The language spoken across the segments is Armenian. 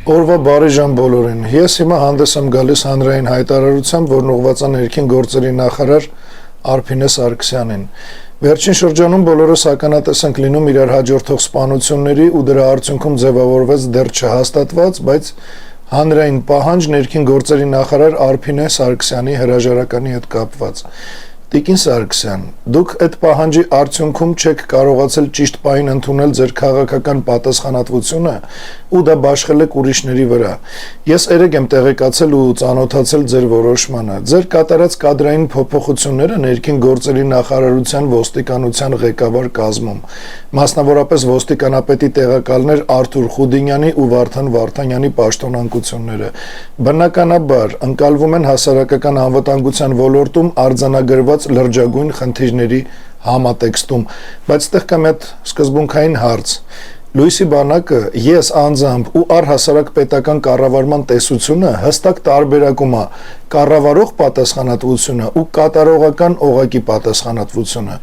Օրվա բարի ժամ բոլորին։ Ես հիմա հանդես եմ գալիս հանրային հայտարարությամբ, որն ուղղված է ներքին գործերի նախարար Արփինե Սարգսյանին։ Վերջին շրջանում բոլորս ականատես ենք լինում իրար հաջորդող սպանությունների ու դրա արդյունքում ձևավորվեց դեռ չհաստատված, բայց հանրային պահանջ ներքին գործերի նախարար Արփինե Սարգսյանի հրաժարականի հետ կապված։ Տիկին Սարգսյան, դուք այդ պահանջի արդյունքում չեք կարողացել ճիշտ պահին ընդունել ձեր քաղաքական պատասխանատվությունը ու դա բաշխել եք ուրիշների վրա։ Ես երեկ եմ տեղեկացել ու ծանոթացել ձեր որոշմանը։ Ձեր կատարած կադրային փոփոխությունները ներքին գործերի նախարարության ոստիկանության ղեկավար կազմում, մասնավորապես ոստիկանապետի տեղակալներ Արթուր Խուդինյանի ու Վարդան Վարդանյանի պաշտոնանկությունները, բնականաբար ընկալվում են հասարակական անվտանգության ոլորտում արձանագրված լրջագույն խնդիրների համատեքստում, բայց այդտեղ կա մի հատ սկզբունքային հարց։ Լույսի բանակը ես անձամբ ու առհասարակ պետական կառավարման տեսությունը հստակ տարբերակում է կառավարող պատասխանատվությունը ու կատարողական օղակի պատասխանատվությունը։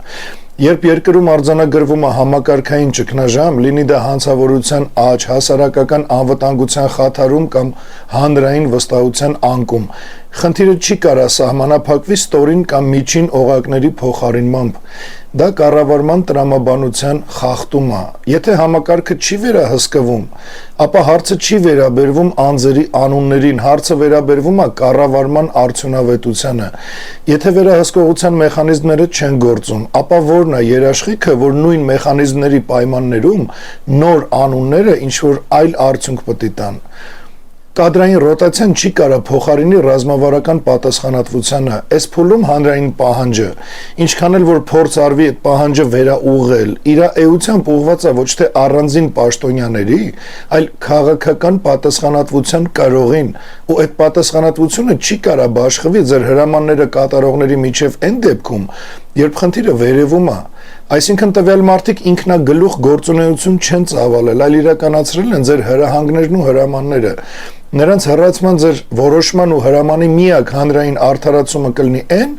Երբ երկրում արձանագրվում է համակարգային ճգնաժամ, լինի դա հանցավորության աճ, հասարակական անվտանգության խաթարում կամ հանրային վստահության անկում, խնդիրը չի կարա սահմանափակվի ստորին կամ միջին օղակների փոխարինմամբ։ Դա կառավարման տրամաբանության խախտում է։ Եթե համակարգը չի վերահսկվում, ապա հարցը չի վերաբերվում անձերի անուններին, հարցը վերաբերվում է կառավարման արդյունավետությանը։ Եթե վերահսկողության մեխանիզմները չեն գործում, ապա որն է երաշխիքը, որ նույն մեխանիզմների պայմաններում նոր անունները ինչ-որ այլ արդյունք պետք է տան։ Կադրային ռոտացիան չի կարա փոխարինի ռազմավարական պատասխանատվությանը, այս փուլում հանրային պահանջը, ինչքան էլ որ փորձ արվի այդ պահանջը վերաուղղել, իր էությամբ ուղղված է ոչ թե առանձին պաշտոնյաների, այլ քաղաքական պատասխանատվության կարողին, ու այդ պատասխանատվությունը չի կարա բաշխվի ձեր հրամանները կատարողների միջև այն դեպքում, երբ խնդիրը վերևում է, այսինքն տվյալ մարդիկ ինքնագլուխ գործունեություն չեն ծավալել, այլ իրականացրել են ձեր հրահանգներն ու հրամանները։ Նրանց հեռացման ձեր որոշման ու հրամանի միակ հանրային արդարացումը կլինի այն,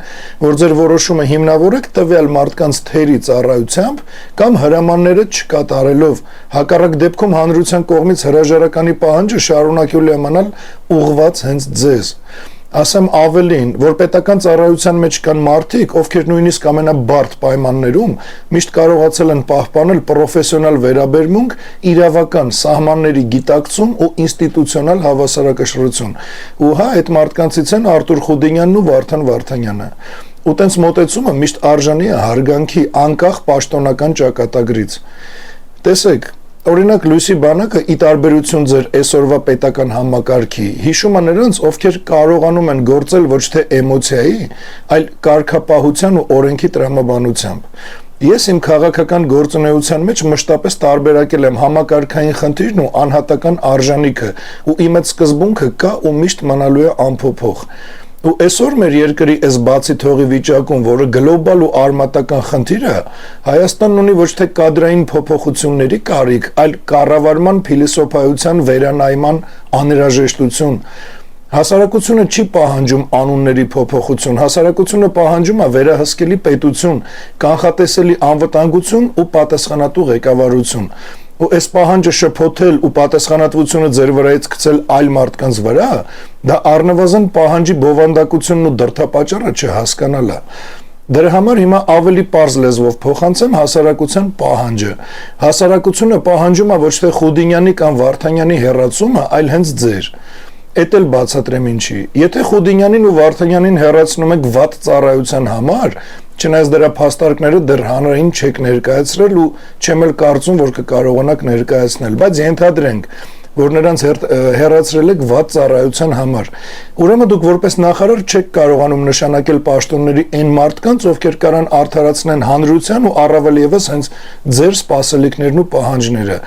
որ ձեր որոշումը հիմնավորեք տվյալ մարդկանց թերի ծառայությամբ կամ հրամանները չկատարելով, հակառակ դեպքում հանրության կողմից հրաժարականի պահանջը շարունակելու է մնալ ուղղված հենց ձեզ։ Ասեմ ավելին, որ պետական ծառայության մեջ կան մարդիկ, ովքեր նույնիսկ ամենաբարդ պայմաններում միշտ կարողացել են պահպանել պրոֆեսիոնալ վերաբերմունք, իրավական սահմանների գիտակցում ու ինստիտուցիոնալ հավասարակշռություն։ Ու հա այդ մարդկանցից են Արթուր Խուդինյանն ու Վարդան Վարդանյանը։ Ու տենց մոտեցումը միշտ արժանի է հարգանքի անկախ պաշտոնական ճակատագրից։ Տեսեք, օրինակ Լույսի բանակը ի տարբերություն ձեր այսօրվա պետական համակարգի հիշում է նրանց, ովքեր կարողանում են գործել ոչ թե էմոցիայի, այլ կարգապահության ու օրենքի տրամաբանությամբ։ Ես իմ քաղաքական գործունեության մեջ մշտապես տարբերակել եմ համակարգային խնդիրն ու անհատական արժանիքը, ու իմ այդ սկզբունքը կա ու միշտ մնալու է անփոփոխ։ Ու այսօր մեր երկրի այս բացի թողի վիճակում, որը գլոբալ ու արմատական խնդիր է, Հայաստանն ունի ոչ թե կադրային փոփոխությունների կարիք, այլ կառավարման փիլիսոփայության վերանայման անհրաժեշտություն։ Հասարակությունը չի պահանջում անունների փոփոխություն, հասարակությունը պահանջում է վերահսկելի պետություն, կանխատեսելի անվտանգություն ու պատասխանատու ղեկավարություն։ Ու այս պահանջը շփոթել ու պատասխանատվությունը ձեր վրայից գցել այլ մարդկանց վրա, դա առնվազն պահանջի բովանդակությունն ու դրդապատճառը չհասկանալը։ Դրա համար հիմա ավելի պարզ լեզվով փոխանցեմ հասարակության պահանջը։ Հասարակությունը պահանջում է ոչ թե Խուդինյանի կամ Վարդանյանի հեռացումը, այլ հենց ձեր։ Էդ էլ բացատրեմ ինչի։ Եթե Խուդինյանին ու Վարդանյանին հեռացնում եք վատ ծառայության համար, չնայած դրա փաստարկները դեռ հանրային չեք ներկայացրել ու չեմ էլ կարծում, որ կկարողանաք ներկայացնել, բայց ենթադրենք, որ նրանց հեռացրել եք վատ ծառայության համար։ Ուրեմն դուք որպես նախարար չեք կարողանում նշանակել պաշտոնների այն մարդկանց, ովքեր կարան արդարացնեն հանրության ու առավել եւս հենց ձեր սպասելիքներն ու պահանջները։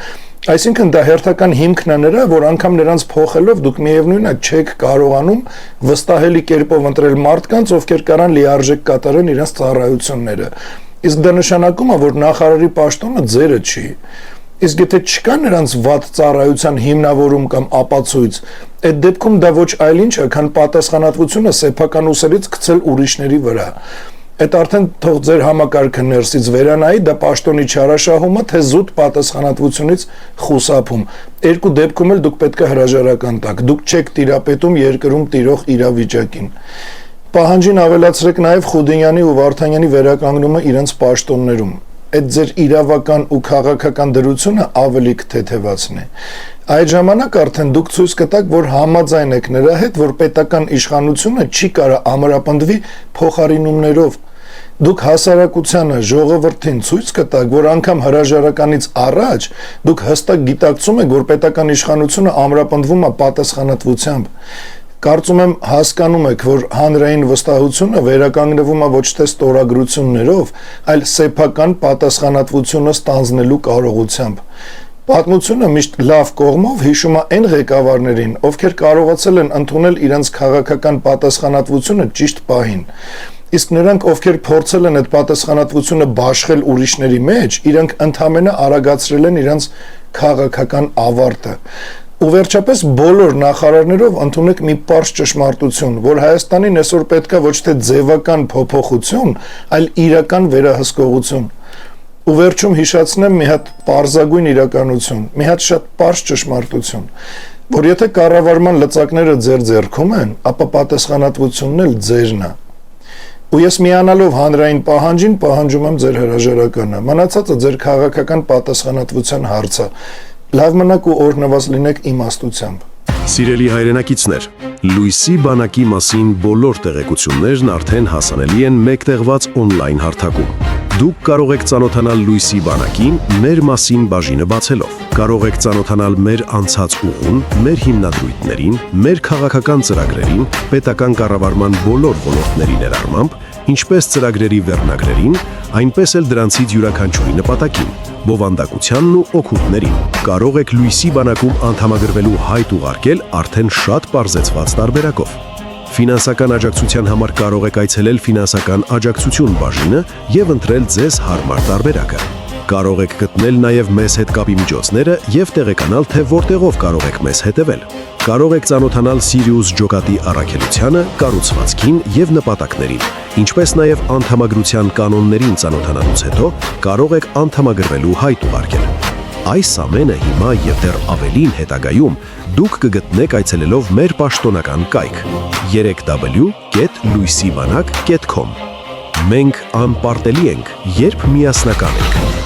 Այսինքն դա հերթական հիմքն է նրա, որ անգամ նրանց փոխելով դուք միևնույն է չեք կարողանում վստահելի կերպով ընտրել մարդկանց, ովքեր կարան լիարժեք կատարեն իրենց ծառայությունները։ Իսկ դա նշանակում է, որ նախարարի պաշտոնը ձերը չի։ Իսկ եթե չկա նրանց վատ ծառայության հիմնավորում կամ ապացույց, այդ դեպքում դա ոչ այլ ինչ է, քան պատասխանատվությունը սեփական ուսերից գցել ուրիշների վրա։ Այդ արդեն թող ձեր համակարգը ներսից վերանայի, դա պաշտոնի չարաշահումը, թե զուտ պատասխանատվությունից խուսափում։ Երկու դեպքում էլ դուք պետք է հրաժարական տաք։ Դուք չեք տիրապետում երկրում տիրող իրավիճակին։ Պահանջին ավելացրեք նաև Խուդինյանի ու Վարդանյանի վերականգնումը իրենց պաշտոններում։ Այդ ձեր իրավական ու քաղաքական դրությունը ավելի կթեթևացնի։ Այդ ժամանակ արդեն դուք ցույց կտաք, որ համաձայն եք նրա հետ, որ պետական իշխանությունը չի կարող ամրապնդվի փոխարինումներով։ Դուք հասարակությանը, ժողովրդին ցույց կտաք, որ անգամ հրաժարականից առաջ դուք հստակ գիտակցում եք, որ պետական իշխանությունը ամրապնդվում է պատասխանատվությամբ։ Կարծում եմ հասկանում եք, որ հանրային վստահությունը վերականգնվում է ոչ թե ստորագրություններով, այլ սեփական պատասխանատվությունը ստանձնելու կարողությամբ։ Պատմությունը միշտ լավ կողմով հիշում է այն ղեկավարներին, ովքեր կարողացել են ընդունել իրենց քաղաքական պատասխանատվությունը ճիշտ պահին։ Իսկ նրանք, ովքեր փորձել են այդ պատասխանատվությունը բաշխել ուրիշների մեջ, իրենք ընդհանրապես արագացրել են իրենց քաղաքական ավարտը։ Ու վերջապես բոլոր նախարարներով ընդունեք մի պարզ ճշմարտություն, որ Հայաստանին այսօր պետք է ոչ թե ձևական փոփոխություն, այլ իրական վերահսկողություն։ Ու վերջում հիշացնեմ մի հատ պարզագույն իրականություն, մի հատ շատ պարզ ճշմարտություն, որ եթե կառավարման լծակները ձեր ձեռքում են, ապա պատասխանատվությունն էլ ձերն է։ Ու ես միանալով հանրային պահանջին պահանջում եմ ձեր հրաժարականը։ Մնացածը ձեր քաղաքական պատասխանատվության հարց է։ Լավ մնաք ու օրհնված լինեք իմաստությամբ։ Սիրելի հայրենակիցներ, Լույսի բանակի մասին բոլոր տեղեկություններն արդեն հասանելի են մեկտեղված օնլայն հարթակում։ Դուք կարող եք ծանոթանալ Լույսի բանակին մեր մասին բաժինը բացելով։ Կարող եք ծանոթանալ մեր անցած ուղուն, մեր հիմնադրույթներին, մեր քաղաքական ծրագրերին, պետական կառավարման բոլոր ոլորտների ներառմամբ, ինչպես ծրագրերի վերնագրերին, այնպես էլ դրանցից յուրաքանչյուրի նպատակին, բովանդակությանն ու օգուտներին։ Կարող եք Լույսի բանակում անդամագրվելու հայտ ուղարկել արդեն շատ պարզեցված տարբերակով։ Ֆինանսական աջակցության համար կարող եք այցելել ֆինանսական աջակցություն բաժինը եւ ընտրել ձեզ հարմար տարբերակը։ Կարող եք գտնել նաև մեզ հետ կապի միջոցները եւ տեղեկանալ, թե որտեղով կարող եք մեզ հետևել։ Կարող եք ծանոթանալ Sirius ջոկատի առաքելությանը, կառուցվածքին եւ նպատակներին, ինչպես նաև անդամագրության կանոններին ծանոթանալուց հետո կարող եք անդամագրվելու հայտ ուղարկել։ Այս ամենը հիմա եւ դեռ ավելին հետագայում դուք կգտնեք այցելելով մեր պաշտոնական կայք 3w.luisibanak.com։ Մենք անպարտելի ենք, երբ միասնական ենք։